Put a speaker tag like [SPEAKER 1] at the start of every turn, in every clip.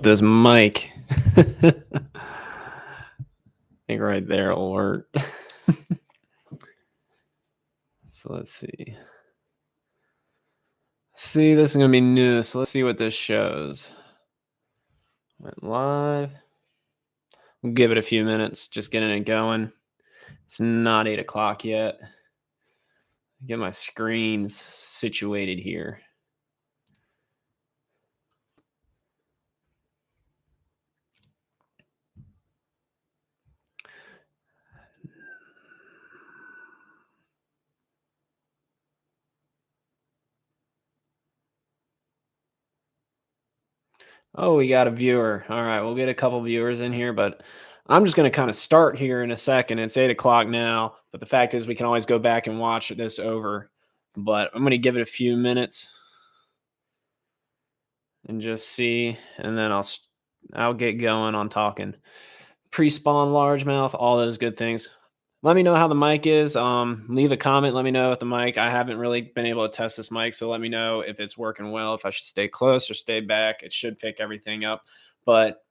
[SPEAKER 1] This mic. I think right there will work. So let's see. See, this is going to be new. So let's see what this shows. Went live. We'll give it a few minutes, just getting it going. It's not 8 o'clock yet. Get my screens situated here. Oh, we got a viewer. All right, we'll get a couple viewers in here, but I'm just going to kind of start here in a second. It's 8 o'clock now, but the fact is we can always go back and watch this over. But I'm going to give it a few minutes and just see, and then I'll get going on talking pre-spawn largemouth, all those good things. Let me know how the mic is. Leave a comment. Let me know if the mic. I haven't really been able to test this mic, so let me know if it's working well, if I should stay close or stay back. It should pick everything up, but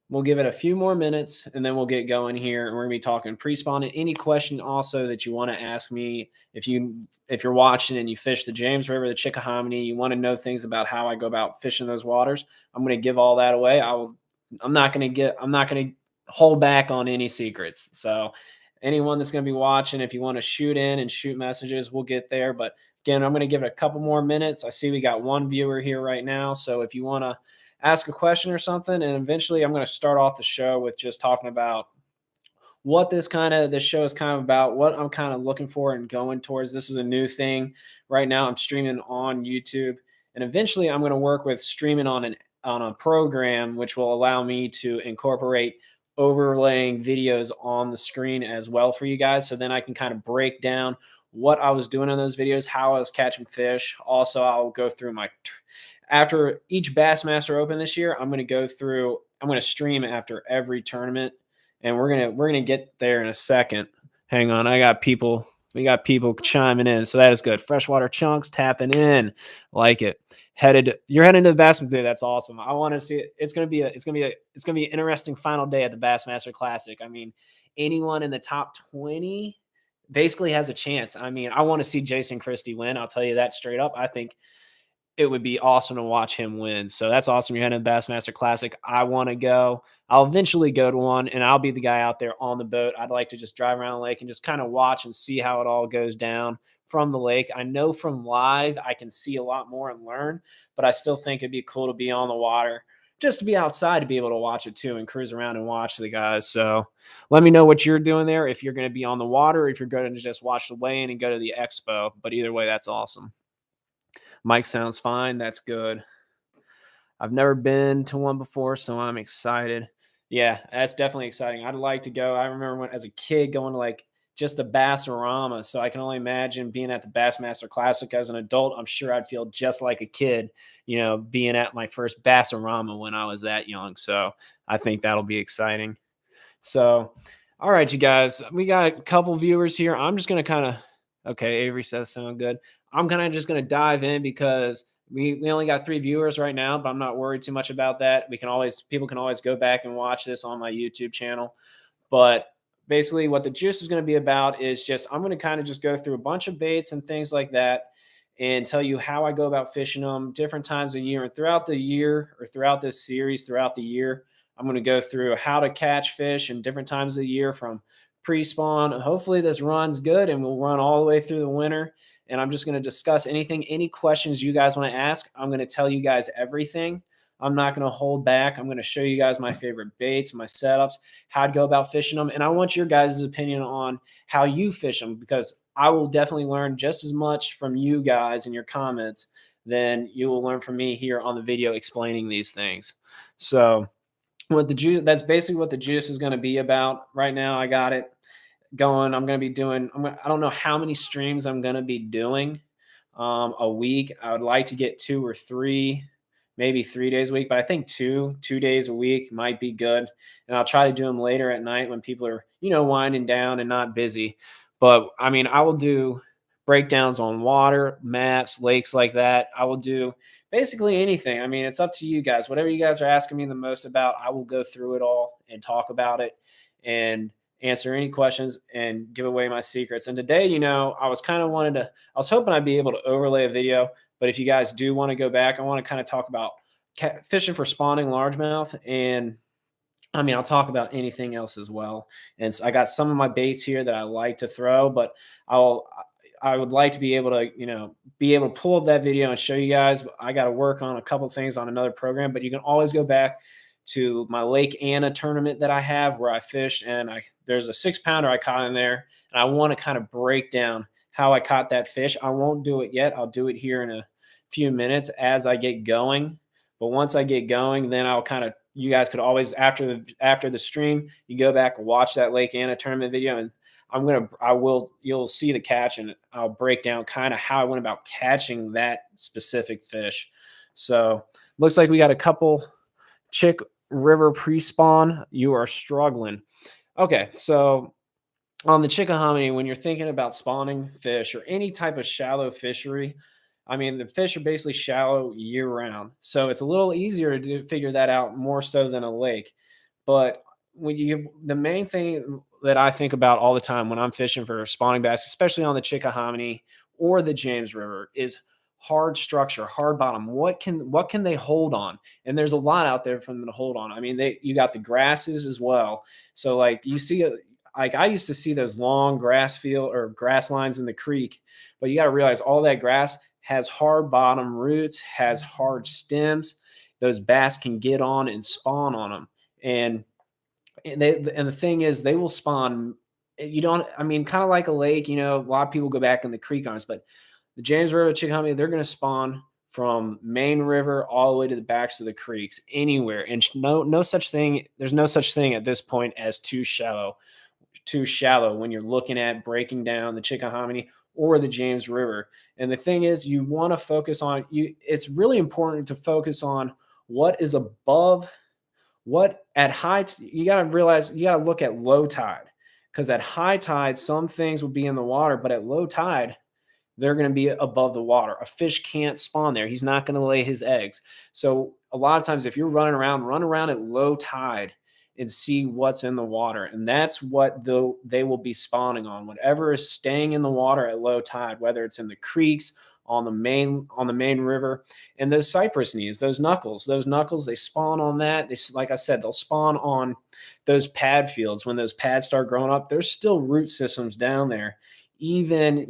[SPEAKER 1] we'll give it a few more minutes and then we'll get going here. And we're gonna be talking pre-spawn. And any question also that you want to ask me, if you're watching and you fish the James River, the Chickahominy, you want to know things about how I go about fishing those waters, I'm gonna give all that away. I'm not gonna hold back on any secrets. So anyone that's going to be watching, if you want to shoot in and shoot messages, we'll get there. But again, I'm going to give it a couple more minutes. I see we got one viewer here right now. So if you want to ask a question or something, and eventually I'm going to start off the show with just talking about what this show is kind of about, what I'm kind of looking for and going towards. This is a new thing right now. I'm streaming on YouTube, and eventually I'm going to work with streaming on a program which will allow me to incorporate overlaying videos on the screen as well for you guys. So then I can kind of break down what I was doing in those videos, how I was catching fish. Also, I'll go through after each Bassmaster Open this year, I'm going to stream after every tournament, and we're going to get there in a second. Hang on. We got people chiming in. So that is good. Freshwater Chunks tapping in. Like it. You're heading to the Bassmaster Day. That's awesome. I want to see it. It's going to be an interesting final day at the Bassmaster Classic. I mean, anyone in the top 20 basically has a chance. I mean, I want to see Jason Christie win. I'll tell you that straight up. I think it would be awesome to watch him win. So that's awesome. You're heading to the Bassmaster Classic. I want to go. I'll eventually go to one, and I'll be the guy out there on the boat. I'd like to just drive around the lake and just kind of watch and see how it all goes down from the lake. I know from live I can see a lot more and learn, but I still think it'd be cool to be on the water, just to be outside, to be able to watch it too and cruise around and watch the guys. So let me know what you're doing there, if you're going to be on the water, if you're going to just watch the weigh-in and go to the expo. But either way, that's awesome. Mike sounds fine. That's good. I've never been to one before, so I'm excited. Yeah, that's definitely exciting. I'd like to go. I remember as a kid going to like just the Bassarama. So I can only imagine being at the Bassmaster Classic as an adult. I'm sure I'd feel just like a kid, being at my first Bassarama when I was that young. So I think that'll be exciting. So, all right, you guys, we got a couple viewers here. I'm just going to okay, Avery says sound good. I'm kind of just going to dive in because we only got 3 viewers right now, but I'm not worried too much about that. People can always go back and watch this on my YouTube channel. But basically what the juice is going to be about is I'm going to kind of just go through a bunch of baits and things like that and tell you how I go about fishing them different times of year. And throughout the year, or throughout this series, throughout the year, I'm going to go through how to catch fish in different times of the year from pre-spawn. Hopefully this runs good and we'll run all the way through the winter. And I'm just going to discuss any questions you guys want to ask. I'm going to tell you guys everything. I'm not going to hold back. I'm going to show you guys my favorite baits, my setups, how to go about fishing them. And I want your guys' opinion on how you fish them, because I will definitely learn just as much from you guys in your comments than you will learn from me here on the video explaining these things. So that's basically what the juice is going to be about right now. I got it going. I'm going to be doing, I don't know how many streams I'm going to be doing a week. I would like to get 2 or 3, maybe 3 days a week, but I think 2 days a week might be good. And I'll try to do them later at night when people are, winding down and not busy. But I mean, I will do breakdowns on water, maps, lakes like that. I will do basically anything. I mean, it's up to you guys. Whatever you guys are asking me the most about, I will go through it all and talk about it and answer any questions and give away my secrets. And today, I was kind of I was hoping I'd be able to overlay a video, but if you guys do want to go back, I want to kind of talk about fishing for spawning largemouth. And I mean, I'll talk about anything else as well. And so I got some of my baits here that I like to throw, but I would like to be able to, be able to pull up that video and show you guys. I got to work on a couple things on another program, but you can always go back to my Lake Anna tournament that I have where I fished, and there's a 6-pounder I caught in there, and I want to kind of break down how I caught that fish. I won't do it yet. I'll do it here in a few minutes as I get going. But once I get going, then I'll kind of, you guys could always after the stream, you go back and watch that Lake Anna tournament video, and you'll see the catch, and I'll break down kind of how I went about catching that specific fish. So looks like we got a couple Chick River pre-spawn. You are struggling. Okay, so on the Chickahominy, when you're thinking about spawning fish or any type of shallow fishery, I mean, the fish are basically shallow year round. So it's a little easier to figure that out more so than a lake. But the main thing that I think about all the time when I'm fishing for spawning bass, especially on the Chickahominy or the James River, is hard structure, hard bottom. What can they hold on? And there's a lot out there for them to hold on. I mean, you got the grasses as well. So like I used to see those long grass field or grass lines in the creek, but you got to realize all that grass has hard bottom roots, has hard stems. Those bass can get on and spawn on them. And the thing is, they will spawn. I mean, kind of like a lake, a lot of people go back in the creek arms, but the James River, Chickahominy, they're going to spawn from main river all the way to the backs of the creeks, anywhere. And no such thing. There's no such thing at this point as too shallow when you're looking at breaking down the Chickahominy or the James River. And the thing is, you want to focus on it's really important to focus on what is above, what at high. You got to realize, you got to look at low tide, because at high tide, some things will be in the water, but at low tide, they're going to be above the water. A fish can't spawn there. He's not going to lay his eggs. So a lot of times, if you're run around at low tide and see what's in the water. And that's what they will be spawning on. Whatever is staying in the water at low tide, whether it's in the creeks, on the main river. And those cypress knees, those knuckles, they spawn on that. Like I said, they'll spawn on those pad fields. When those pads start growing up, there's still root systems down there. Even,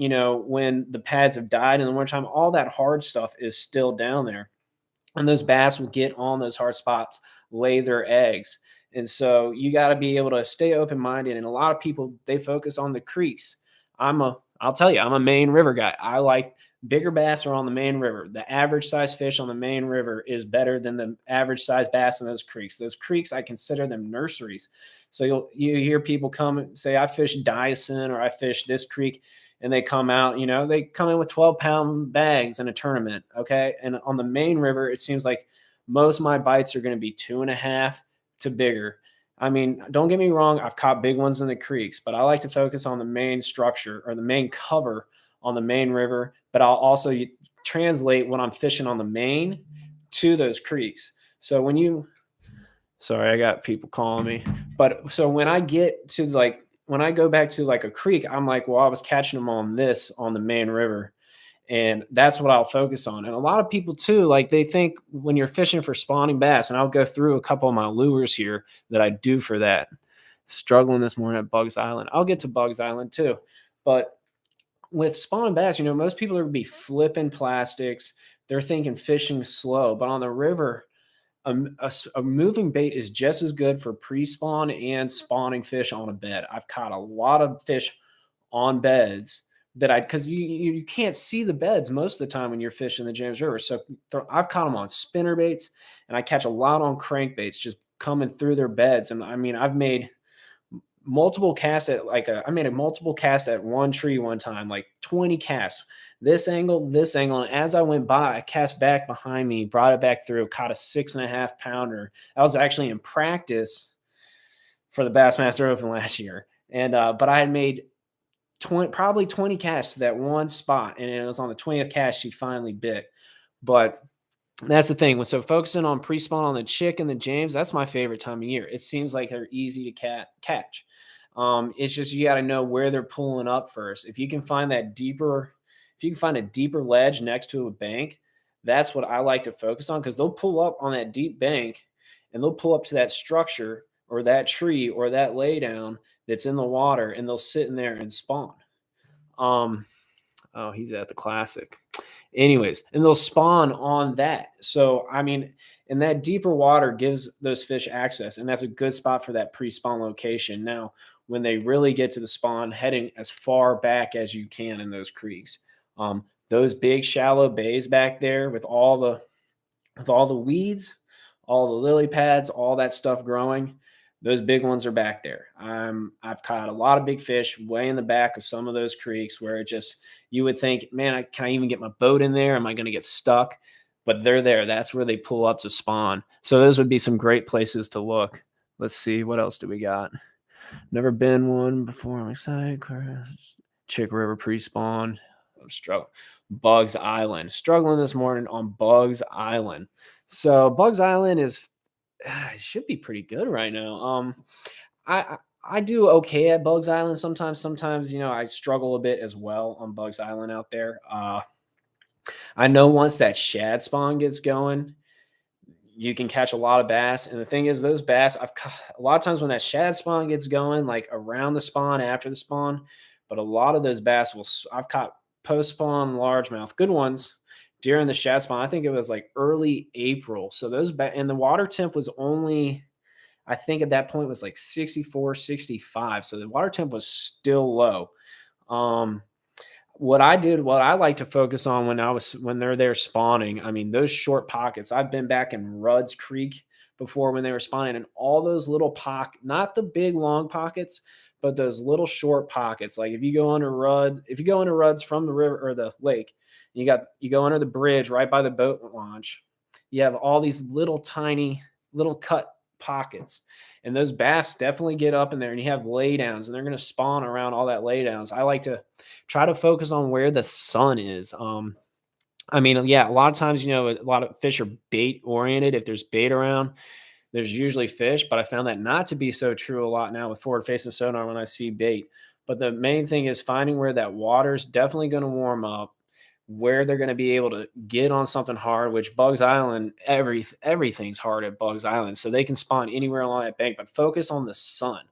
[SPEAKER 1] when the pads have died in the wintertime, all that hard stuff is still down there. And those bass will get on those hard spots, lay their eggs. And so you got to be able to stay open-minded. And a lot of people, they focus on the creeks. I'll tell you, I'm a main river guy. I like bigger bass are on the main river. The average size fish on the main river is better than the average size bass in those creeks. Those creeks, I consider them nurseries. So you hear people come and say, I fish Dyson or I fish this creek, and they come out, they come in with 12-pound bags in a tournament. Okay. And on the main river, it seems like most of my bites are going to be 2.5 to bigger. I mean, don't get me wrong, I've caught big ones in the creeks, but I like to focus on the main structure or the main cover on the main river. But I'll also translate what I'm fishing on the main to those creeks. So sorry, I got people calling me. But so when I get to when I go back to a creek, I'm like, well, I was catching them on the main river. And that's what I'll focus on. And a lot of people too, they think when you're fishing for spawning bass, and I'll go through a couple of my lures here that I do for that. Struggling this morning at Bugs Island. I'll get to Bugs Island too. But with spawning bass, most people are going to be flipping plastics. They're thinking fishing slow. But on the river, a moving bait is just as good for pre-spawn and spawning fish on a bed. I've caught a lot of fish on beds because you can't see the beds most of the time when you're fishing the James River. So I've caught them on spinnerbaits, and I catch a lot on crankbaits just coming through their beds. And I mean, I've made multiple casts at I made a multiple cast at one tree one time, 20 casts, this angle. And as I went by, I cast back behind me, brought it back through, caught a 6.5 pounder. I was actually in practice for the Bassmaster Open last year. And, but I had made probably 20 casts to that one spot, and it was on the 20th cast she finally bit. But That's the thing. So focusing on pre-spawn on the chick and the James, that's my favorite time of year. It seems like they're easy to catch. It's just you got to know where they're pulling up first. If you can find that deeper, if you can find a deeper ledge next to a bank, that's what I like to focus on because they'll pull up on that deep bank and they'll pull up to that structure or that tree or that laydown that's in the water and they'll sit in there and spawn. Um, oh, he's at the classic. Anyways, and they'll spawn on that. So, I mean, and that deeper water gives those fish access, and that's a good spot for that pre-spawn location. Now, when they really get to the spawn, heading as far back as you can in those creeks. Those big shallow bays back there with all the weeds, all the lily pads, all that stuff growing, those big ones are back there. I've caught a lot of big fish way in the back of some of those creeks where it just you would think, man, can I even get my boat in there? Am I going to get stuck? But they're there. That's where they pull up to spawn. So those would be some great places to look. Let's see, what else do we got? Never been one before. I'm excited. Chick River pre-spawn. I'm struggling. Bugs Island. Struggling this morning on Bugs Island. So Bugs Island is it should be pretty good right now. I do okay at Bugs Island sometimes. Sometimes I struggle a bit as well on Bugs Island out there. I know once that shad spawn gets going, you can catch a lot of bass. And the thing is, those bass I've caught a lot of times when that shad spawn gets going, like around the spawn, after the spawn. But a lot of those bass I've caught post spawn largemouth, good ones during the shad spawn. I think it was like early April. So and the water temp was only, I think at that point was like 64, 65. So the water temp was still low. What I like to focus on when they're there spawning, I mean, those short pockets. I've been back in Rudd's Creek before when they were spawning, and all those little not the big long pockets, but those little short pockets. Like if you go into Rudd's from the river or the lake, you go under the bridge right by the boat launch. You have all these little tiny little cut pockets, and those bass definitely get up in there, and you have laydowns, and they're going to spawn around all that laydowns. I like to try to focus on where the sun is. I mean, yeah, a lot of times, a lot of fish are bait oriented. If there's bait around, there's usually fish, but I found that not to be so true a lot now with forward facing sonar when I see bait. But the main thing is finding where that water's definitely going to warm up, where they're going to be able to get on something hard, which Bugs Island, everything's hard at Bugs Island. So they can spawn anywhere along that bank, but focus on the sun.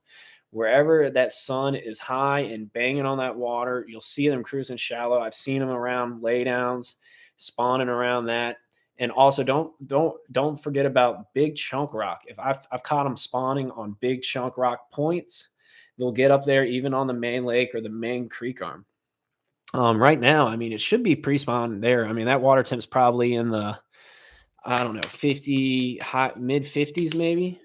[SPEAKER 1] Wherever that sun is high and banging on that water, you'll see them cruising shallow. I've seen them around laydowns, spawning around that. And also don't forget about big chunk rock. If I've caught them spawning on big chunk rock points, they'll get up there even on the main lake or the main creek arm. Right now, I mean, it should be pre-spawn there. I mean, that water temp's probably in the, I don't know, 50, high, mid 50s maybe,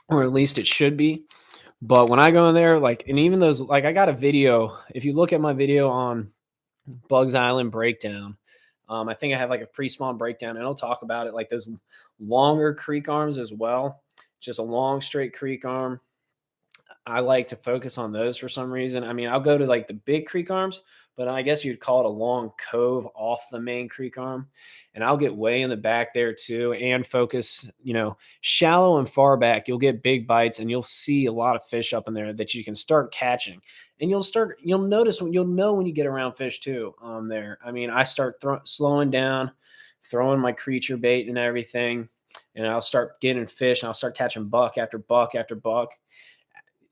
[SPEAKER 1] or at least it should be. But when I go in there, and even those, I got a video. If you look at my video on Bugs Island breakdown, I think I have a pre-spawn breakdown, and I'll talk about it, like those longer creek arms as well, just a long straight creek arm. I like to focus on those for some reason. I mean, I'll go to the big creek arms, but I guess you'd call it a long cove off the main creek arm. And I'll get way in the back there too and focus, shallow and far back. You'll get big bites and you'll see a lot of fish up in there that you can start catching. And you'll notice you'll know when you get around fish too there. I mean, I start slowing down, throwing my creature bait and everything, and I'll start getting fish and I'll start catching buck after buck after buck.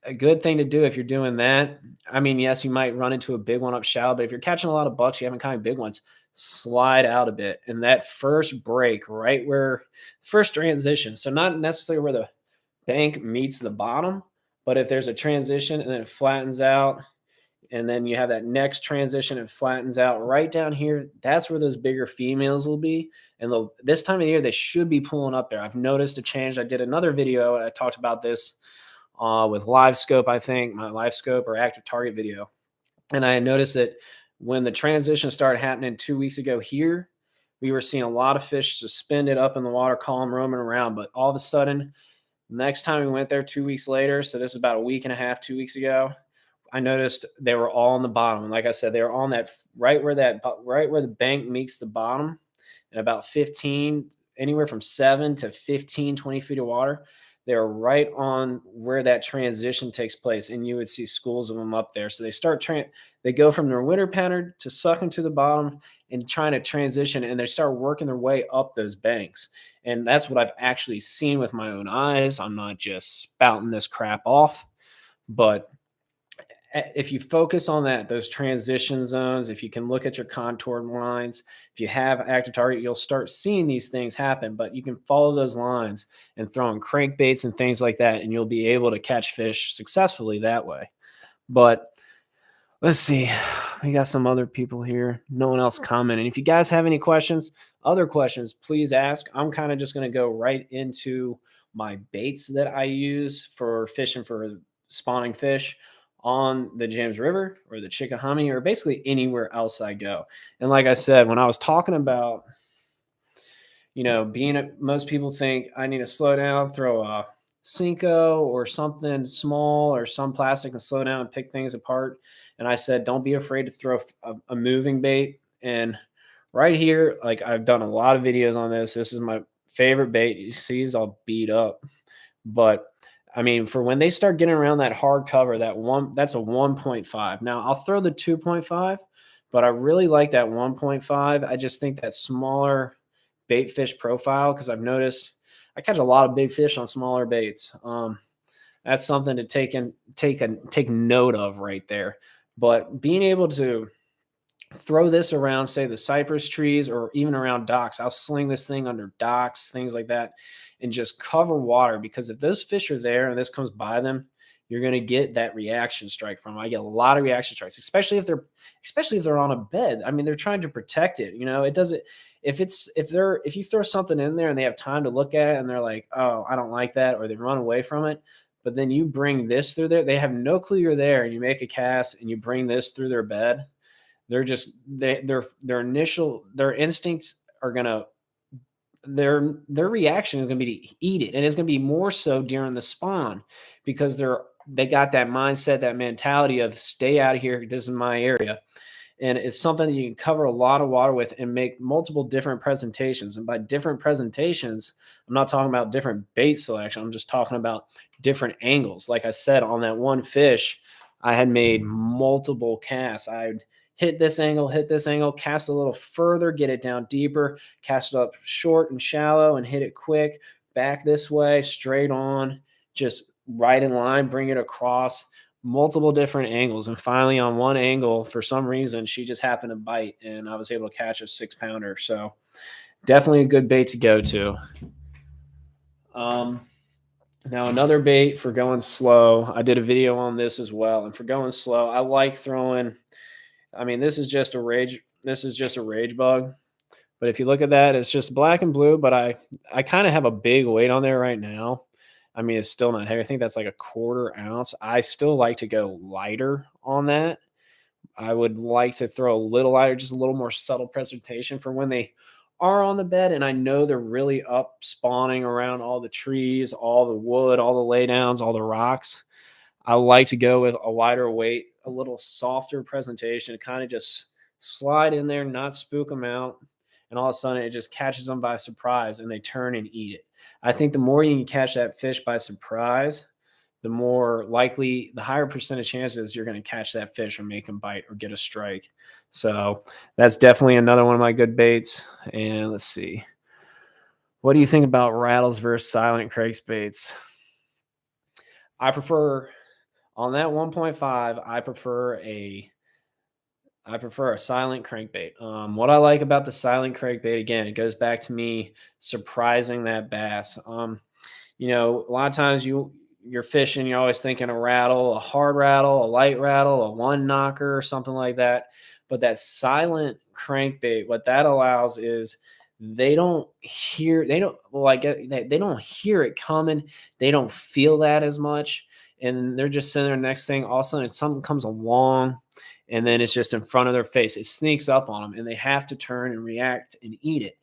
[SPEAKER 1] A good thing to do if you're doing that. I mean, yes, you might run into a big one up shallow, but if you're catching a lot of bucks, you haven't caught big ones, slide out a bit. And that first break, right where first transition, so not necessarily where the bank meets the bottom, but if there's a transition and then it flattens out, and then you have that next transition, it flattens out right down here, that's where those bigger females will be. And this time of year, they should be pulling up there. I've noticed a change. I did another video. I talked about this with live scope, I think my live scope or active target video. And I noticed that when the transition started happening 2 weeks ago here, we were seeing a lot of fish suspended up in the water column roaming around. But all of a sudden, next time we went there 2 weeks later, so this is about a week and a half, 2 weeks ago, I noticed they were all on the bottom. And like I said, they were on right where the bank meets the bottom, and about 15, anywhere from 7 to 15, 20 feet of water. They were right on where that transition takes place, and you would see schools of them up there. So they go from their winter pattern to sucking to the bottom and trying to transition, and they start working their way up those banks. And that's what I've actually seen with my own eyes. I'm not just spouting this crap off, but if you focus on those transition zones, if you can look at your contour lines, if you have active target, you'll start seeing these things happen. But you can follow those lines and throw in crankbaits and things like that, and you'll be able to catch fish successfully that way. But let's see, we got some other people here. No one else commenting. If you guys have any other questions, please ask. I'm kind of just going to go right into my baits that I use for fishing for spawning fish on the James River or the Chickahominy or basically anywhere else I go. And like I said, when I was talking about, most people think I need to slow down, throw a Cinco or something small or some plastic and slow down and pick things apart. And I said, don't be afraid to throw a moving bait. And right here, like I've done a lot of videos on this. This is my favorite bait. You see, he's all beat up. But I mean, for when they start getting around that hard cover, that's a 1.5. Now I'll throw the 2.5, but I really like that 1.5. I just think that smaller bait fish profile, because I've noticed I catch a lot of big fish on smaller baits. That's something to take note of right there. But being able to throw this around, say, the cypress trees or even around docks, I'll sling this thing under docks, things like that, and just cover water, because if those fish are there and this comes by them, you're going to get that reaction strike from them. I get a lot of reaction strikes, especially if they're on a bed. I mean, they're trying to protect it. It doesn't, if you throw something in there and they have time to look at it and they're like, oh, I don't like that, or they run away from it, but then you bring this through there, they have no clue you're there, and you make a cast and you bring this through their bed. They're just their instincts are gonna their reaction is gonna be to eat it, and it's gonna be more so during the spawn, because they got that mindset, that mentality of stay out of here. This is my area. And it's something that you can cover a lot of water with and make multiple different presentations. And by different presentations, I'm not talking about different bait selection. I'm just talking about different angles. Like I said, on that one fish, I had made multiple casts. I'd hit this angle, cast a little further, get it down deeper, cast it up short and shallow and hit it quick, back this way, straight on, just right in line, bring it across, multiple different angles. And finally, on one angle, for some reason, she just happened to bite, and I was able to catch a 6-pounder. So definitely a good bait to go to. Now, another bait for going slow, I did a video on this as well. And for going slow, I like throwing, this is just a rage bug. But if you look at that, it's just black and blue, but I kind of have a big weight on there right now. It's still not heavy. I think that's like a 1/4 ounce. I still like to go lighter on that. I would like to throw a little lighter, just a little more subtle presentation for when they are on the bed. And I know they're really up spawning around all the trees, all the wood, all the laydowns, all the rocks. I like to go with a lighter weight, a little softer presentation, kind of just slide in there, not spook them out. And all of a sudden it just catches them by surprise and they turn and eat it. I think the more you can catch that fish by surprise, the higher percentage chances you're going to catch that fish or make them bite or get a strike. So that's definitely another one of my good baits. And let's see. What do you think about rattles versus silent crankbaits? I prefer, on that 1.5, I prefer a silent crankbait. What I like about the silent crankbait, again, it goes back to me surprising that bass. A lot of times you're fishing, you're always thinking a rattle, a hard rattle, a light rattle, a one knocker, or something like that. But that silent crankbait, what that allows is they don't hear it coming. They don't feel that as much. And they're just sitting there, next thing, all of a sudden something comes along, and then it's just in front of their face. It sneaks up on them, and they have to turn and react and eat it.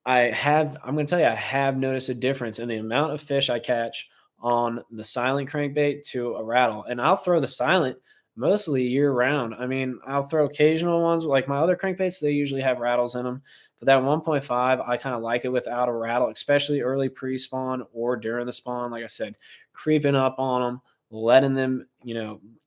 [SPEAKER 1] I'm going to tell you, I have noticed a difference in the amount of fish I catch on the silent crankbait to a rattle. And I'll throw the silent mostly year round. I mean, I'll throw occasional ones like my other crankbaits, they usually have rattles in them. But that 1.5, I kind of like it without a rattle, especially early pre spawn or during the spawn. Like I said, creeping up on them, letting them,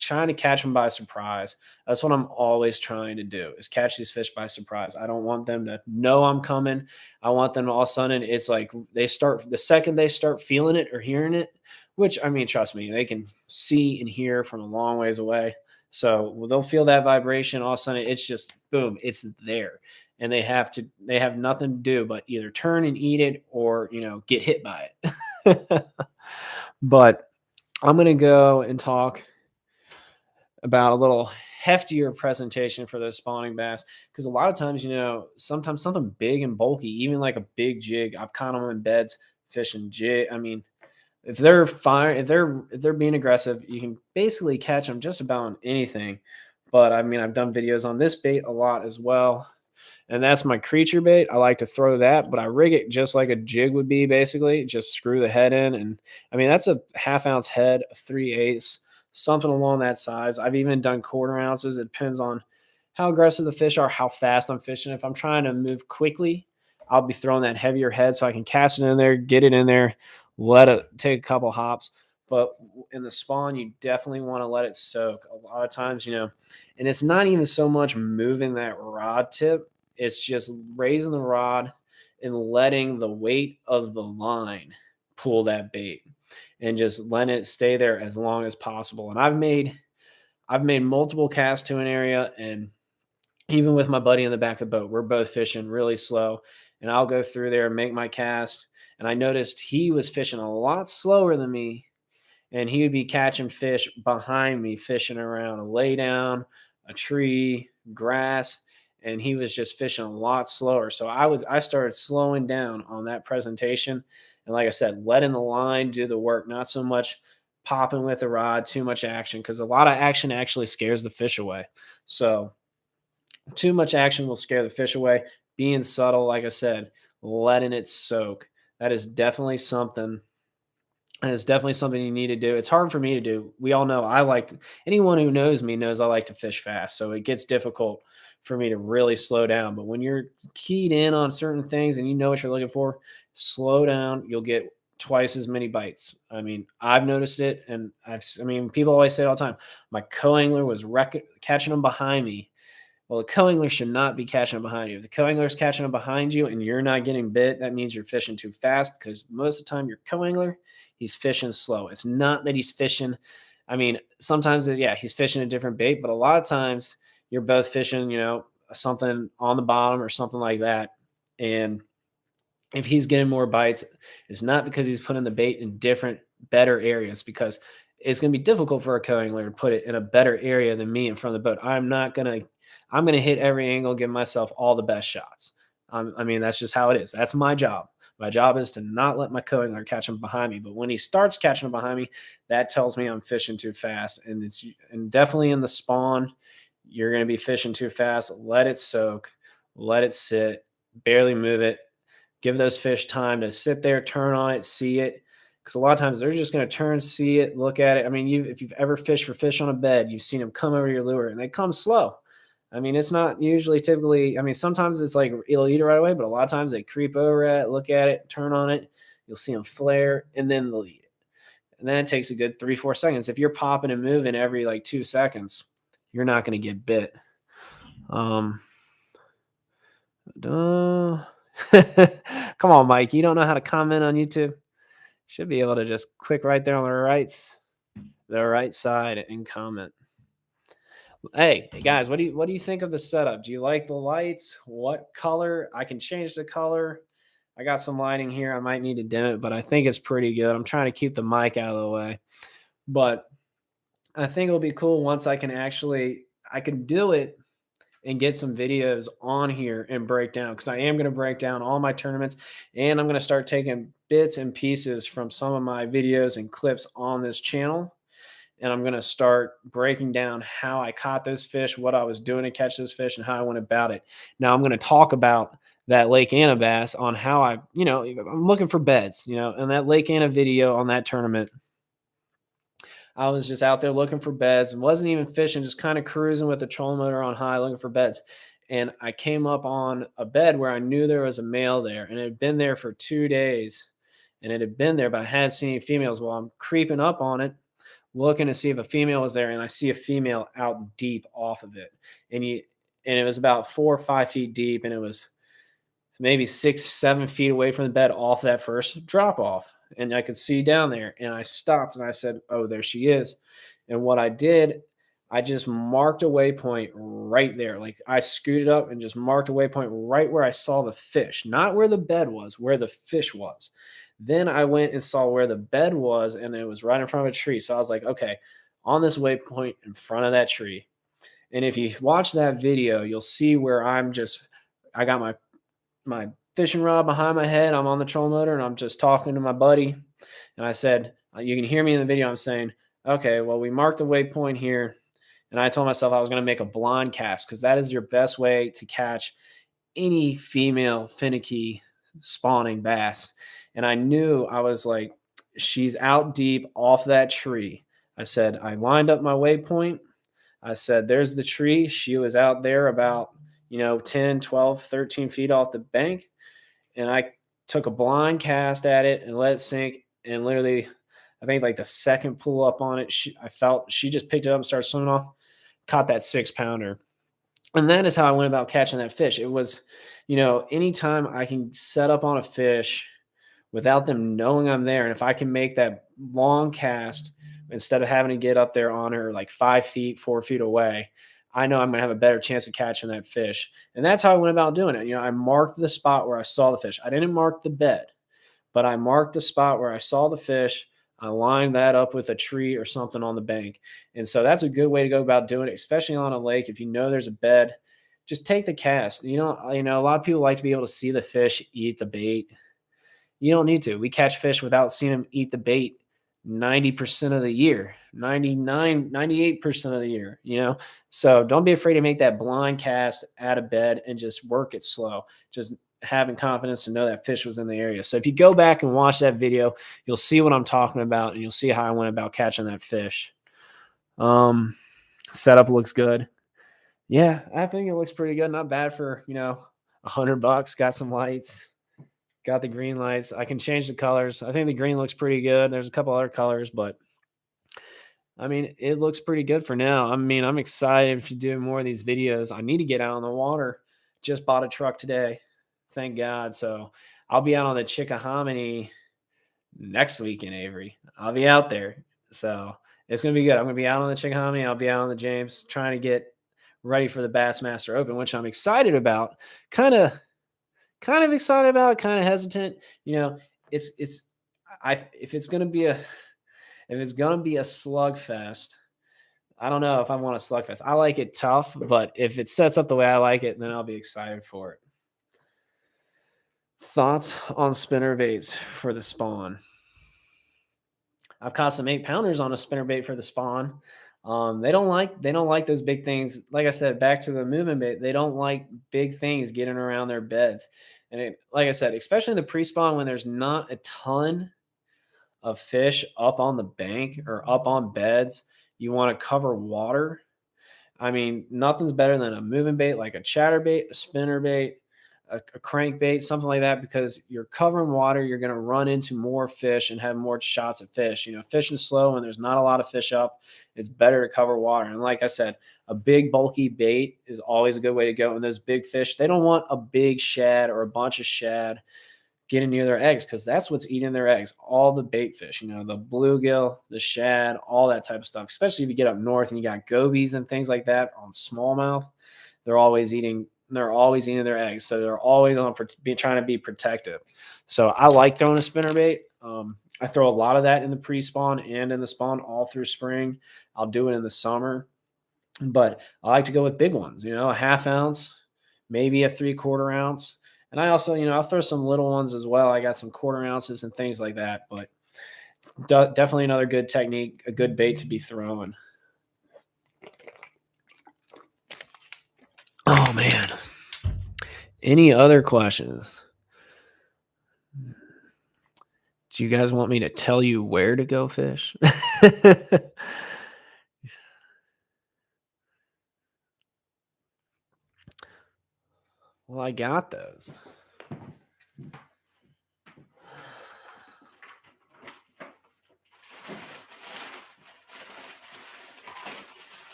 [SPEAKER 1] trying to catch them by surprise. That's what I'm always trying to do is catch these fish by surprise. I don't want them to know I'm coming. I want them all of a sudden, it's like they start the second they start feeling it or hearing it, which I mean, trust me, they can see and hear from a long ways away. So they'll feel that vibration. All of a sudden, it's just boom, it's there. And they have nothing to do but either turn and eat it or, get hit by it. But I'm going to go and talk about a little heftier presentation for those spawning bass because a lot of times, sometimes something big and bulky, even like a big jig. I've caught them in beds fishing jig. I mean, if they're fine, if they're being aggressive, you can basically catch them just about on anything. But I mean, I've done videos on this bait a lot as well, and that's my creature bait. I like to throw that, but I rig it just like a jig would be, basically. Just screw the head in, and I mean that's a half-ounce head, a 3/8, something along that size. I've even done quarter ounces. It depends on how aggressive the fish are, how fast I'm fishing. If I'm trying to move quickly, I'll be throwing that heavier head so I can cast it in there, get it in there, let it take a couple hops. But in the spawn, you definitely want to let it soak. A lot of times, and it's not even so much moving that rod tip, it's just raising the rod and letting the weight of the line pull that bait and just letting it stay there as long as possible. And I've made multiple casts to an area, and even with my buddy in the back of the boat, we're both fishing really slow, and I'll go through there and make my cast. And I noticed he was fishing a lot slower than me, and he would be catching fish behind me, fishing around a lay down, a tree, grass, and he was just fishing a lot slower. So I started slowing down on that presentation, and like I said, letting the line do the work, not so much popping with the rod, too much action, because a lot of action actually scares the fish away. So too much action will scare the fish away. Being subtle, like I said, letting it soak. That is definitely something and it's definitely something you need to do. It's hard for me to do. We all know anyone who knows me knows I like to fish fast. So it gets difficult for me to really slow down. But when you're keyed in on certain things and you know what you're looking for, slow down. You'll get twice as many bites. I mean, I've noticed it. And I mean, people always say it all the time. My co-angler was catching them behind me. Well, the co-angler should not be catching them behind you. If the co-angler is catching them behind you and you're not getting bit, that means you're fishing too fast because most of the time your co-angler, he's fishing slow. It's not that he's fishing. I mean, sometimes, yeah, he's fishing a different bait, but a lot of times you're both fishing, something on the bottom or something like that. And if he's getting more bites, it's not because he's putting the bait in different, better areas because it's going to be difficult for a co-angler to put it in a better area than me in front of the boat. I'm going to hit every angle, give myself all the best shots. I mean, that's just how it is. That's my job. My job is to not let my co-angler catch him behind me. But when he starts catching him behind me, that tells me I'm fishing too fast. And definitely in the spawn, you're going to be fishing too fast. Let it soak, let it sit, barely move it. Give those fish time to sit there, turn on it, see it. Because a lot of times they're just going to turn, see it, look at it. I mean, if you've ever fished for fish on a bed, you've seen them come over your lure and they come slow. I mean, it's not usually typically, I mean, sometimes it's like it'll eat it right away, but a lot of times they creep over at it, look at it, turn on it. You'll see them flare and then they'll eat it. And then it takes a good 3-4 seconds. If you're popping and moving every like 2 seconds, you're not going to get bit. Duh. Come on, Mike. You don't know how to comment on YouTube? Should be able to just click right there on the right side and comment. Hey guys, what do you think of the setup? Do you like the lights? What color? I can change the color. I got some lighting here. I might need to dim it, but I think it's pretty good. I'm trying to keep the mic out of the way. But I think it'll be cool once I can do it and get some videos on here and break down, because I am going to break down all my tournaments, and I'm going to start taking bits and pieces from some of my videos and clips on this channel. And I'm going to start breaking down how I caught those fish, what I was doing to catch those fish, and how I went about it. Now I'm going to talk about that Lake Anna bass on how I'm looking for beds, and that Lake Anna video on that tournament. I was just out there looking for beds and wasn't even fishing, just kind of cruising with the trolling motor on high, looking for beds. And I came up on a bed where I knew there was a male there, and it had been there for 2 days. And it had been there, but I hadn't seen any females. Well, I'm creeping up on it, looking to see if a female was there, and I see a female out deep off of it. And and it was about 4 or 5 feet deep, and it was maybe 6, 7 feet away from the bed off that first drop off. And I could see down there. And I stopped and I said, "Oh, there she is." And what I did, I just marked a waypoint right there. Like I scooted up and just marked a waypoint right where I saw the fish, not where the bed was, where the fish was. Then I went and saw where the bed was, and it was right in front of a tree. So I was like, okay, on this waypoint in front of that tree. And if you watch that video, you'll see where I got my fishing rod behind my head. I'm on the trolling motor and I'm just talking to my buddy. And I said, you can hear me in the video. I'm saying, okay, well, we marked the waypoint here. And I told myself I was going to make a blind cast because that is your best way to catch any female finicky spawning bass. And I knew, I was like, she's out deep off that tree. I said, I lined up my waypoint. I said, there's the tree. She was out there about 10, 12, 13 feet off the bank. And I took a blind cast at it and let it sink. And literally, I think like the second pull up on it, I felt she just picked it up and started swimming off, caught that 6-pounder. And that is how I went about catching that fish. It was, anytime I can set up on a fish without them knowing I'm there. And if I can make that long cast instead of having to get up there on her like 5 feet, 4 feet away, I know I'm going to have a better chance of catching that fish. And that's how I went about doing it. I marked the spot where I saw the fish. I didn't mark the bed, but I marked the spot where I saw the fish. I lined that up with a tree or something on the bank. And so that's a good way to go about doing it, especially on a lake. If you know there's a bed, just take the cast. A lot of people like to be able to see the fish eat the bait. You don't need to. We catch fish without seeing them eat the bait 90% of the year, 99, 98% of the year, So don't be afraid to make that blind cast at a bed and just work it slow. Just having confidence to know that fish was in the area. So if you go back and watch that video, you'll see what I'm talking about and you'll see how I went about catching that fish. Setup looks good. Yeah, I think it looks pretty good. Not bad for, $100. Got some lights. Got the green lights. I can change the colors. I think the green looks pretty good. There's a couple other colors, but I mean, it looks pretty good for now. I mean, I'm excited to do more of these videos. I need to get out on the water. Just bought a truck today. Thank God. So I'll be out on the Chickahominy next week in Avery. I'll be out there. So it's going to be good. I'm going to be out on the Chickahominy. I'll be out on the James trying to get ready for the Bassmaster Open, which I'm excited about. Kind of excited about, kind of hesitant. If it's gonna be a slugfest, I don't know if I want a slugfest. I like it tough, but if it sets up the way I like it, then I'll be excited for it. Thoughts on spinnerbaits for the spawn? I've caught some 8-pounders on a spinnerbait for the spawn. They don't like those big things. Like I said, back to the moving bait, they don't like big things getting around their beds. And like I said, especially in the pre-spawn when there's not a ton of fish up on the bank or up on beds, you want to cover water. I mean, nothing's better than a moving bait like a chatterbait, a spinnerbait, a crankbait, something like that, because you're covering water. You're going to run into more fish and have more shots at fish. Fishing slow when there's not a lot of fish up, it's better to cover water. And like I said, a big bulky bait is always a good way to go. And those big fish, they don't want a big shad or a bunch of shad getting near their eggs, because that's what's eating their eggs. All the bait fish, the bluegill, the shad, all that type of stuff. Especially if you get up north and you got gobies and things like that on smallmouth, they're always eating their eggs. So they're always trying to be protective. So I like throwing a spinnerbait. I throw a lot of that in the pre-spawn and in the spawn all through spring. I'll do it in the summer, but I like to go with big ones, a half ounce, maybe a 3/4 ounce. And I also, I'll throw some little ones as well. I got some 1/4 ounces and things like that, but definitely another good technique, a good bait to be throwing. Oh man. Any other questions? Do you guys want me to tell you where to go fish? Well, I got those.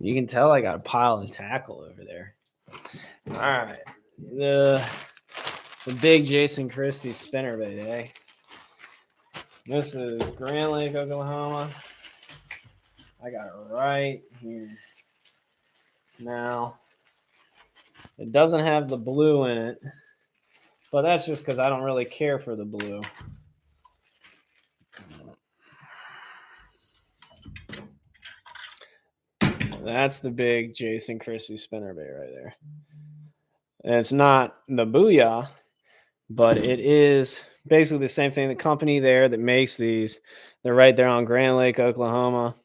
[SPEAKER 1] You can tell I got a pile of tackle over there. All right. The big Jason Christie spinnerbait, eh? This is Grand Lake, Oklahoma. I got it right here. Now, it doesn't have the blue in it, but that's just because I don't really care for the blue. That's the big Jason Christie spinnerbait right there. And it's not the Booyah, but it is basically the same thing. The company there that makes these, they're right there on Grand Lake, Oklahoma.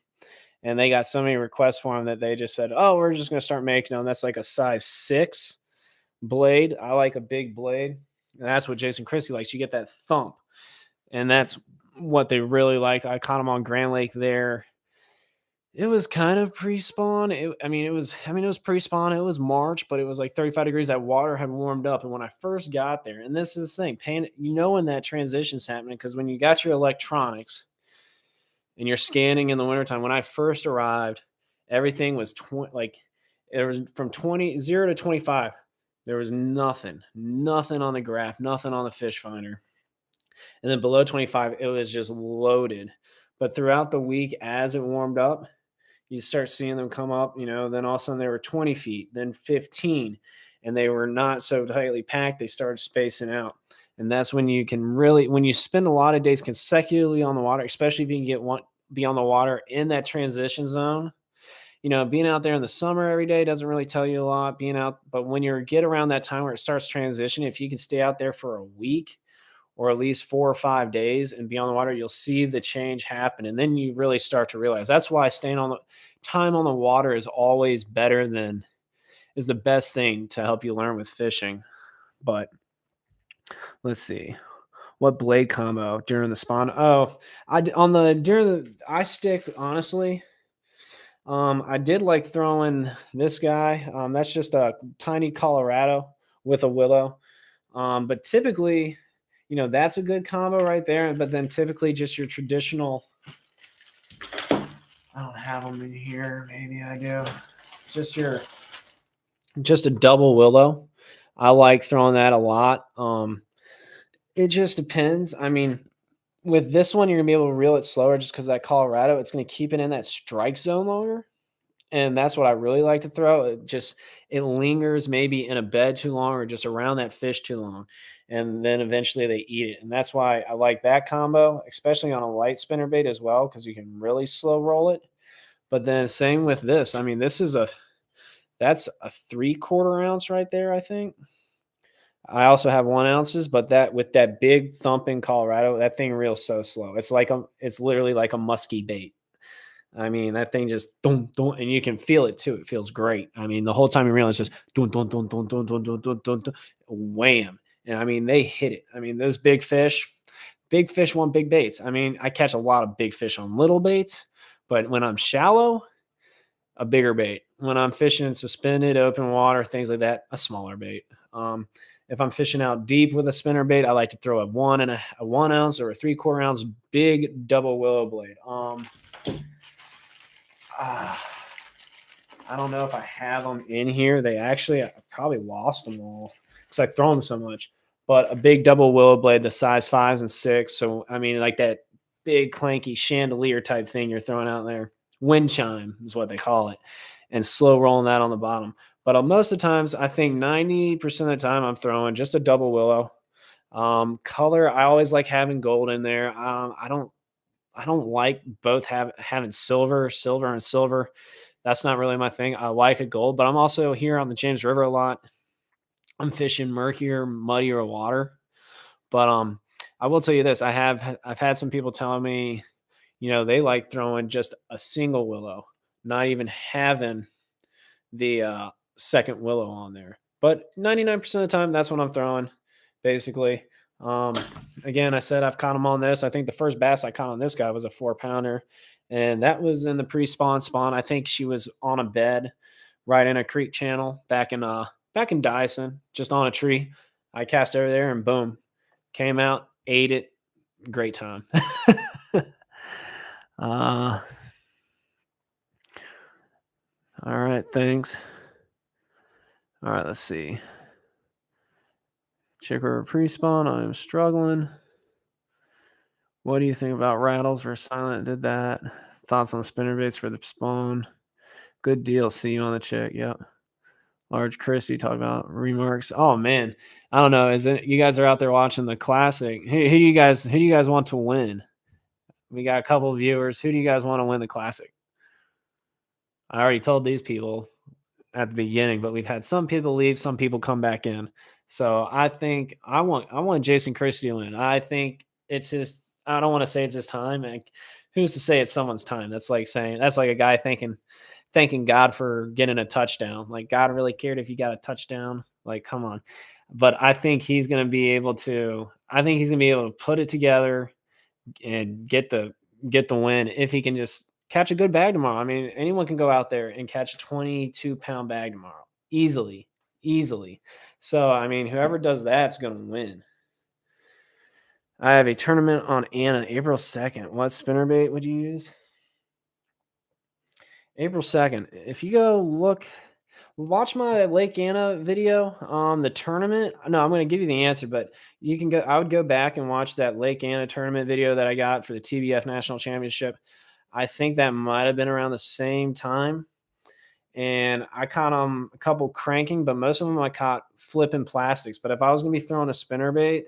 [SPEAKER 1] And they got so many requests for them that they just said, oh, we're just going to start making them. That's like a size 6 blade. I like a big blade. And that's what Jason Christie likes. You get that thump. And that's what they really liked. I caught them on Grand Lake there. It was kind of pre-spawn. It was pre-spawn. It was March, but it was like 35 degrees. That water had warmed up. And when I first got there, and this is the thing, when that transition's happening, because when you got your electronics and you're scanning in the wintertime, when I first arrived, everything was it was from 0 to 25. There was nothing on the graph, nothing on the fish finder. And then below 25, it was just loaded. But throughout the week, as it warmed up, you start seeing them come up, then all of a sudden they were 20 feet, then 15, and they were not so tightly packed. They started spacing out. And that's when you can really, when you spend a lot of days consecutively on the water, especially if you can be on the water in that transition zone, being out there in the summer every day doesn't really tell you a lot being out, but when you get around that time where it starts transitioning, if you can stay out there for a week or at least 4 or 5 days and be on the water, you'll see the change happen. And then you really start to realize that's why staying on the time on the water is always is the best thing to help you learn with fishing. But let's see. What blade combo during the spawn? Oh, I stick, honestly. I did like throwing this guy. That's just a tiny Colorado with a willow. But typically, that's a good combo right there. But then typically just your traditional, I don't have them in here. Maybe I do. Just a double willow. I like throwing that a lot. It just depends. I mean, with this one, you're gonna be able to reel it slower just because that Colorado, it's gonna keep it in that strike zone longer. And that's what I really like to throw. It lingers maybe in a bed too long or just around that fish too long. And then eventually they eat it. And that's why I like that combo, especially on a light spinnerbait as well, because you can really slow roll it. But then same with this. I mean, that's a 3/4 ounce right there, I think. I also have 1 ounces, but that with that big thumping Colorado, that thing reels so slow. It's literally like a musky bait. I mean, that thing just don't, and you can feel it too. It feels great. I mean, the whole time you realize it's just don't, wham. And I mean, they hit it. I mean, those big fish want big baits. I mean, I catch a lot of big fish on little baits, but when I'm shallow, a bigger bait. When I'm fishing in suspended open water, things like that, a smaller bait. If I'm fishing out deep with a spinnerbait, I like to throw a 1 ounce or a 3/4 ounce big double willow blade. Ah, I don't know if I have them in here. I probably lost them all because I throw them so much. But a big double willow blade, the size 5s and 6. So I mean, like that big clanky chandelier type thing you're throwing out there. Wind chime is what they call it, and slow rolling that on the bottom. But most of the times, I think 90% of the time, I'm throwing just a double willow. Color, I always like having gold in there. I don't like both having silver and silver. That's not really my thing. I like a gold, but I'm also here on the James River a lot. I'm fishing murkier, muddier water. But I will tell you this: I've had some people telling me, they like throwing just a single willow, not even having the second willow on there. But 99% of the time, that's what I'm throwing, basically. Um, Again, I said I've caught them on this. I think the first bass I caught on this guy was a 4 pounder, and that was in the pre-spawn spawn. I think she was on a bed right in a creek channel back in Dyson, just on a tree. I cast over there and boom, came out, ate it. Great time. uh, all right, thanks. All right, let's see. Chick River pre-spawn. I am struggling. What do you think about rattles versus silent? Did that. Thoughts on spinnerbaits for the spawn? Good deal. See you on the chick. Yep. Large Christie talk about remarks. Oh man, I don't know. Is it you guys are out there watching the classic? Who do you guys want to win? We got a couple of viewers. Who do you guys want to win the classic? I already told these people at the beginning, but we've had some people leave, some people come back in. So I think I want Jason Christie to win. I think it's his. I don't want to say it's his time. Like, who's to say it's someone's time? That's like a guy thanking God for getting a touchdown. Like God really cared if you got a touchdown. Like come on. But I think he's going to be able to. I think he's going to be able to put it together and get the win if he can just catch a good bag tomorrow. I mean, anyone can go out there and catch a 22-pound bag tomorrow easily, easily. So, I mean, whoever does that's going to win. I have a tournament on Anna April 2nd. What spinnerbait would you use? April 2nd. If you go watch my Lake Anna video on the tournament. No, I'm going to give you the answer, but you can go. I would go back and watch that Lake Anna tournament video that I got for the TBF National Championship. I think that might have been around the same time. And I caught them a couple cranking, but most of them I caught flipping plastics. But if I was going to be throwing a spinnerbait,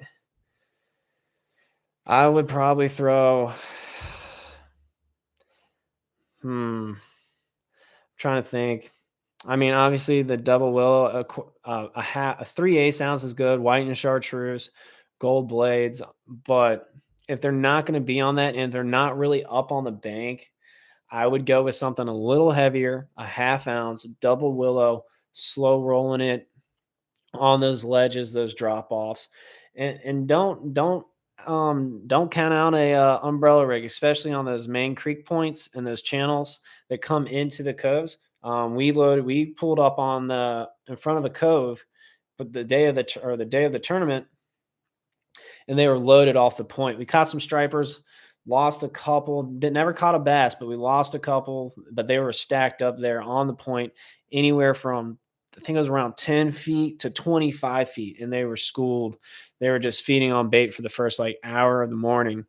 [SPEAKER 1] I would probably throw. Trying to think. I mean, obviously the double willow, a 3/8 ounce is good. White and chartreuse, gold blades. But if they're not going to be on that and they're not really up on the bank, I would go with something a little heavier, a 1/2 ounce, double willow, slow rolling it on those ledges, those drop offs, and don't count out a umbrella rig, especially on those main creek points and those channels that come into the coves. We pulled up on the in front of a cove, but the day of the day of the tournament, and they were loaded off the point. We caught some stripers, lost a couple, never caught a bass, but we lost a couple, but they were stacked up there on the point, anywhere from I think it was around 10 feet to 25 feet, and they were schooled. They were just feeding on bait for the first like hour of the morning.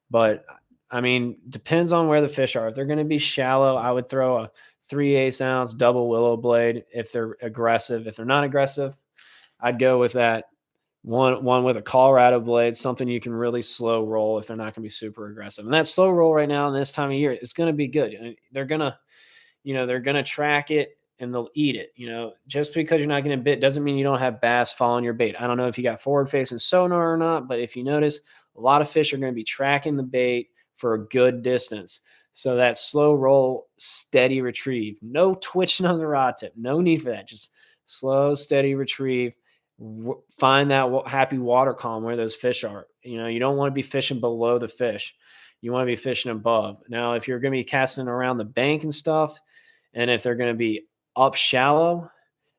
[SPEAKER 1] But I mean, depends on where the fish are. If they're going to be shallow, I would throw a 3/8 ounce double willow blade if they're aggressive. If they're not aggressive, I'd go with that one with a Colorado blade, something you can really slow roll if they're not going to be super aggressive. And that slow roll right now in this time of year, it's going to be good. And they're gonna track it and they'll eat it. Just because you're not getting bit doesn't mean you don't have bass following your bait. I don't know if you got forward facing sonar or not, but if you notice, a lot of fish are going to be tracking the bait for a good distance. So that slow roll, steady retrieve, no twitching of the rod tip, no need for that. Just slow, steady retrieve. Find that happy water column where those fish are. You don't want to be fishing below the fish. You want to be fishing above. Now, if you're going to be casting around the bank and stuff, and if they're going to be up shallow,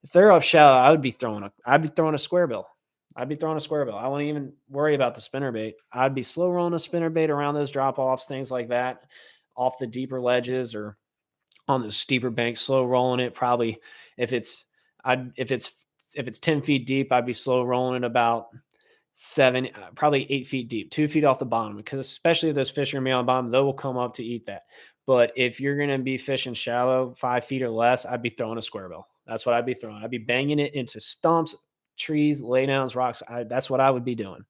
[SPEAKER 1] if they're up shallow, I'd be throwing a square bill. I'd be throwing a square bill. I wouldn't even worry about the spinnerbait. I'd be slow rolling a spinnerbait around those drop offs, things like that, off the deeper ledges or on the steeper banks, slow rolling it. Probably if it's I'd if it's 10 feet deep, I'd be slow rolling it about probably 8 feet deep, 2 feet off the bottom, because especially if those fish are gonna be on the bottom, they will come up to eat that. But if you're gonna be fishing shallow, 5 feet or less, I'd be throwing a square bill. That's what I'd be throwing. I'd be banging it into stumps, trees, laydowns, rocks. That's what I would be doing.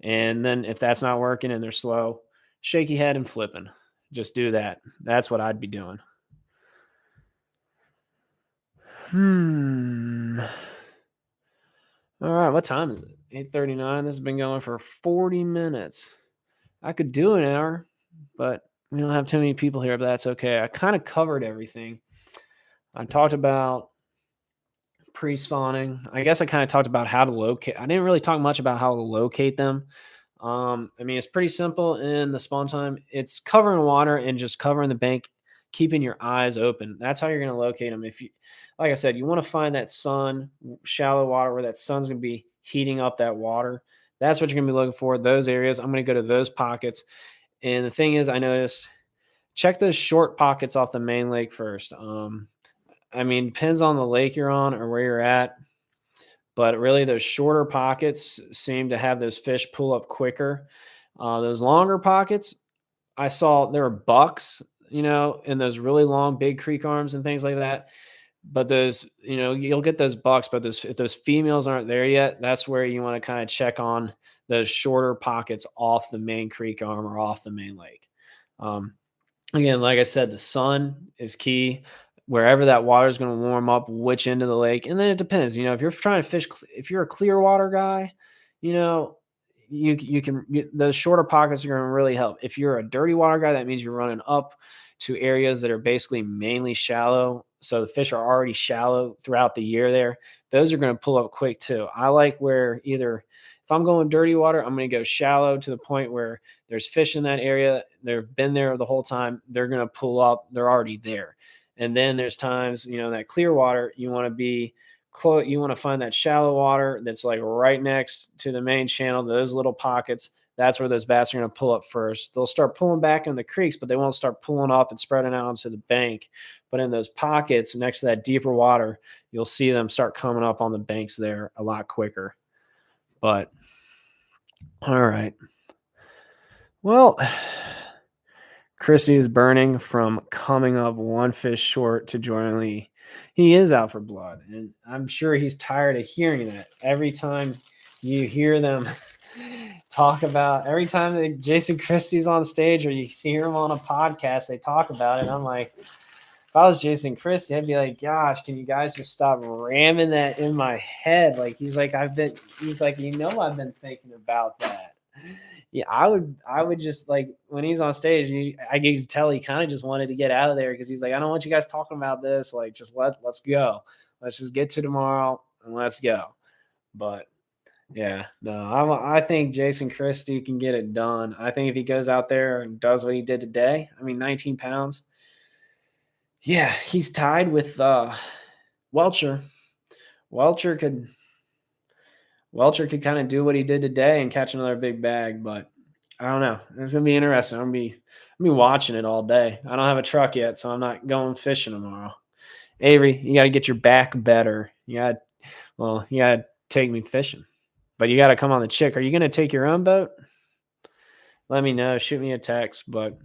[SPEAKER 1] And then if that's not working and they're slow, shaky head and flipping. Just do that. That's what I'd be doing. All right, what time is it? 8:39. This has been going for 40 minutes. I could do an hour, but we don't have too many people here, but that's okay. I kind of covered everything. I talked about pre-spawning. I guess I kind of talked about how to locate. I didn't really talk much about how to locate them. I mean, it's pretty simple in the spawn time. It's covering water and just covering the bank, keeping your eyes open. That's how you're going to locate them. If you, like I said, you want to find that sun, shallow water where that sun's going to be heating up that water. That's what you're going to be looking for. Those areas. I'm going to go to those pockets. And the thing is, I noticed check those short pockets off the main lake first. I mean, depends on the lake you're on or where you're at. But really, those shorter pockets seem to have those fish pull up quicker. Those longer pockets, I saw there were bucks, in those really long, big creek arms and things like that. But those, you'll get those bucks, but if those females aren't there yet, that's where you want to kind of check on those shorter pockets off the main creek arm or off the main lake. Again, like I said, the sun is key. Wherever that water is going to warm up, which end of the lake, and then it depends. If you're trying to fish, if you're a clear water guy, those shorter pockets are going to really help. If you're a dirty water guy, that means you're running up to areas that are basically mainly shallow. So the fish are already shallow throughout the year there. Those are going to pull up quick too. I like where either if I'm going dirty water, I'm going to go shallow to the point where there's fish in that area. They've been there the whole time. They're going to pull up. They're already there. And then there's times, that clear water, you want to be close. You want to find that shallow water that's like right next to the main channel, those little pockets. That's where those bass are going to pull up first. They'll start pulling back in the creeks, but they won't start pulling up and spreading out onto the bank. But in those pockets next to that deeper water, you'll see them start coming up on the banks there a lot quicker. But all right. Well, Christie is burning from coming up one fish short to Jordan Lee. He is out for blood, and I'm sure he's tired of hearing that. Every time you hear them talk about, every time that Jason Christie's on stage or you see him on a podcast, they talk about it. I'm like, if I was Jason Christie, I'd be like, gosh, can you guys just stop ramming that in my head? Like, he's like, I've been thinking about that. Yeah, I would just like when he's on stage, I could tell he kind of just wanted to get out of there because he's like, I don't want you guys talking about this. Like, just let's go. Let's just get to tomorrow and let's go. But yeah, no, I think Jason Christie can get it done. I think if he goes out there and does what he did today, 19 pounds. Yeah, he's tied with Welcher. Welcher could kind of do what he did today and catch another big bag, but I don't know. It's gonna be interesting. I'm gonna be watching it all day. I don't have a truck yet, so I'm not going fishing tomorrow. Avery, you got to get your back better. You got to take me fishing, but you got to come on the chick. Are you gonna take your own boat? Let me know. Shoot me a text. But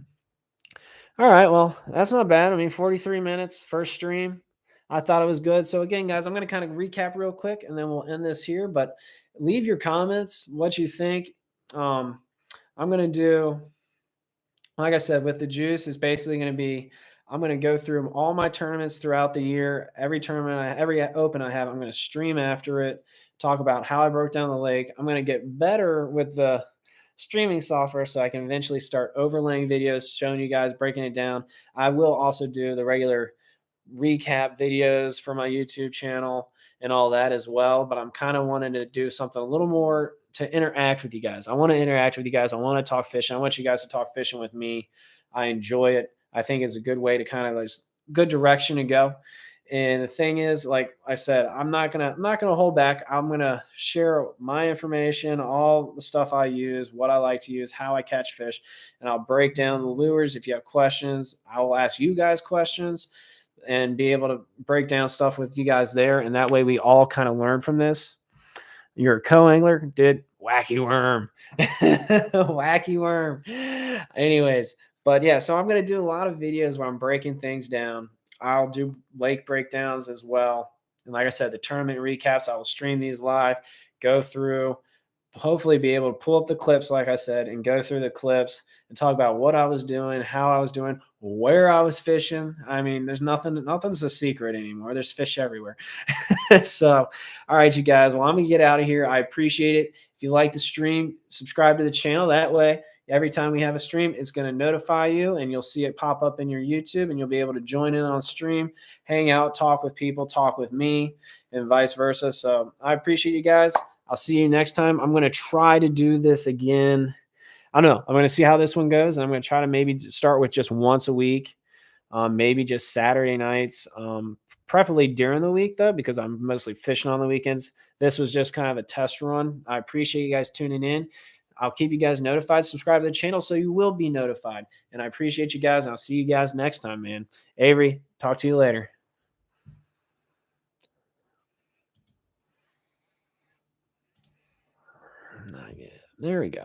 [SPEAKER 1] all right, well, that's not bad. 43 minutes first stream. I thought it was good. So again, guys, I'm going to kind of recap real quick and then we'll end this here, but leave your comments, what you think. I'm going to do, like I said, with the juice is basically going to be, I'm going to go through all my tournaments throughout the year. Every tournament, every open I have, I'm going to stream after it, talk about how I broke down the lake. I'm going to get better with the streaming software so I can eventually start overlaying videos, showing you guys, breaking it down. I will also do the regular recap videos for my YouTube channel and all that as well. But I'm kind of wanting to do something a little more to interact with you guys. I want to interact with you guys. I want to talk fishing. I want you guys to talk fishing with me. I enjoy it. I think it's a good way to kind of like good direction to go. And the thing is, like I said, I'm not gonna hold back. I'm gonna share my information, all the stuff I use, what I like to use, how I catch fish, and I'll break down the lures. If you have questions, I will ask you guys questions and be able to break down stuff with you guys there. And that way we all kind of learn from this. You're a co-angler, dude. Wacky worm. Wacky worm. Anyways, but yeah, so I'm gonna do a lot of videos where I'm breaking things down. I'll do lake breakdowns as well. And like I said, the tournament recaps, I will stream these live, go through, hopefully be able to pull up the clips, like I said, and go through the clips and talk about what I was doing, how I was doing, where I was fishing. I mean, nothing's a secret anymore. There's fish everywhere. So, all right, you guys. Well, I'm gonna get out of here. I appreciate it. If you like the stream, subscribe to the channel. That way, every time we have a stream, it's going to notify you and you'll see it pop up in your YouTube and you'll be able to join in on stream, hang out, talk with people, talk with me, and vice versa. So I appreciate you guys. I'll see you next time. I'm going to try to do this again. I don't know. I'm going to see how this one goes. And I'm going to try to maybe start with just once a week, maybe just Saturday nights, preferably during the week, though, because I'm mostly fishing on the weekends. This was just kind of a test run. I appreciate you guys tuning in. I'll keep you guys notified. Subscribe to the channel so you will be notified. And I appreciate you guys. And I'll see you guys next time, man. Avery, talk to you later. There we go.